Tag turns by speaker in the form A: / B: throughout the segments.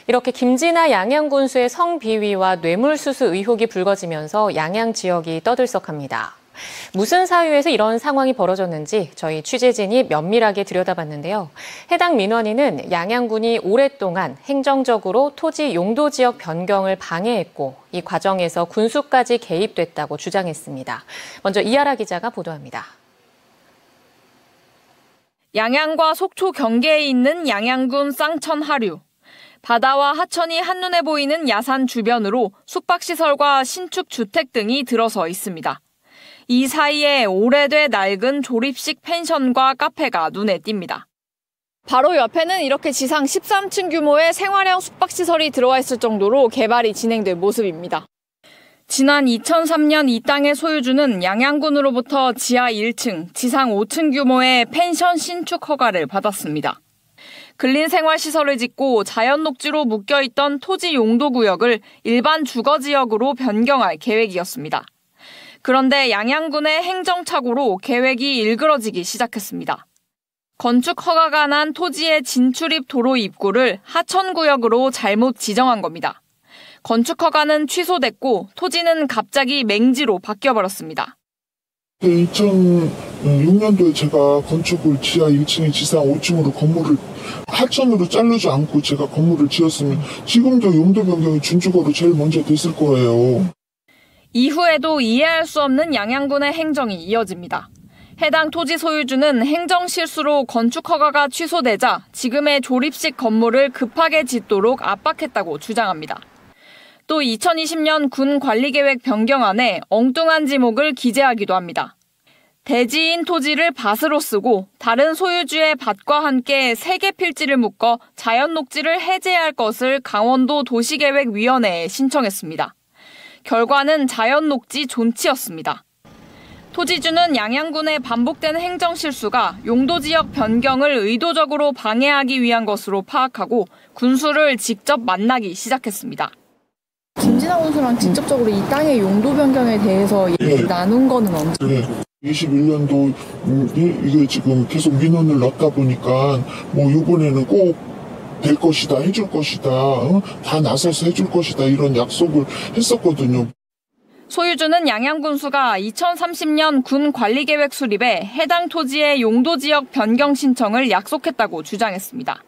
A: 이렇게 김진아 양양군수의 성비위와 뇌물수수 의혹이 불거지면서 양양 지역이 떠들썩합니다. 무슨 사유에서 이런 상황이 벌어졌는지 저희 취재진이 면밀하게 들여다봤는데요. 해당 민원인은 양양군이 오랫동안 행정적으로 토지 용도 지역 변경을 방해했고 이 과정에서 군수까지 개입됐다고 주장했습니다. 먼저 이하라 기자가 보도합니다.
B: 양양과 속초 경계에 있는 양양군 쌍천 하류. 바다와 하천이 한눈에 보이는 야산 주변으로 숙박시설과 신축 주택 등이 들어서 있습니다. 이 사이에 오래돼 낡은 조립식 펜션과 카페가 눈에 띕니다. 바로 옆에는 이렇게 지상 13층 규모의 생활형 숙박시설이 들어와 있을 정도로 개발이 진행된 모습입니다. 지난 2003년 이 땅의 소유주는 양양군으로부터 지하 1층, 지상 5층 규모의 펜션 신축 허가를 받았습니다. 근린생활시설을 짓고 자연녹지로 묶여있던 토지 용도구역을 일반 주거지역으로 변경할 계획이었습니다. 그런데 양양군의 행정착오로 계획이 일그러지기 시작했습니다. 건축 허가가 난 토지의 진출입 도로 입구를 하천구역으로 잘못 지정한 겁니다. 건축 허가는 취소됐고 토지는 갑자기 맹지로 바뀌어버렸습니다.
C: 2006년도에 제가 건축을 지하 1층에 지상 5층으로 건물을 하천으로 자르지 않고 제가 건물을 지었으면 지금도 용도 변경이 준주거로 제일 먼저 됐을 거예요.
B: 이후에도 이해할 수 없는 양양군의 행정이 이어집니다. 해당 토지 소유주는 행정 실수로 건축 허가가 취소되자 지금의 조립식 건물을 급하게 짓도록 압박했다고 주장합니다. 또 2020년 군 관리계획 변경안에 엉뚱한 지목을 기재하기도 합니다. 대지인 토지를 밭으로 쓰고 다른 소유주의 밭과 함께 3개 필지를 묶어 자연 녹지를 해제할 것을 강원도 도시계획위원회에 신청했습니다. 결과는 자연 녹지 존치였습니다. 토지주는 양양군의 반복되는 행정 실수가 용도지역 변경을 의도적으로 방해하기 위한 것으로 파악하고 군수를 직접 만나기 시작했습니다.
D: 김진아 군수랑 직접적으로 이 땅의 용도 변경에 대해서 얘기를 나눈 거는 언제?
C: 21년도 이게 지금 계속 민원을 넣다 보니까 뭐 이번에는 꼭 될 것이다, 해줄 것이다, 다 나서서 해줄 것이다 이런 약속을 했었거든요.
B: 소유주는 양양군수가 2030년 군 관리계획 수립에 해당 토지의 용도지역 변경 신청을 약속했다고 주장했습니다.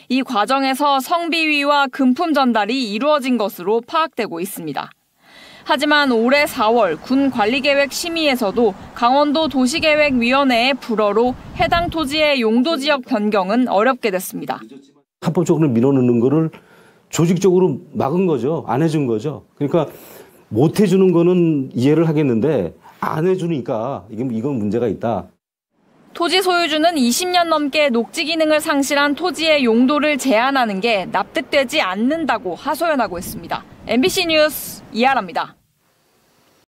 B: 이 과정에서 성비위와 금품 전달이 이루어진 것으로 파악되고 있습니다. 하지만 올해 4월 군 관리계획 심의에서도 강원도 도시계획위원회의 불허로 해당 토지의 용도지역 변경은 어렵게 됐습니다.
E: 합법적으로 밀어넣는 거를 조직적으로 막은 거죠. 안 해준 거죠. 그러니까 못 해주는 거는 이해를 하겠는데 안 해주니까 이건 문제가 있다.
B: 토지 소유주는 20년 넘게 녹지 기능을 상실한 토지의 용도를 제한하는 게 납득되지 않는다고 하소연하고 있습니다. MBC 뉴스 이하라입니다.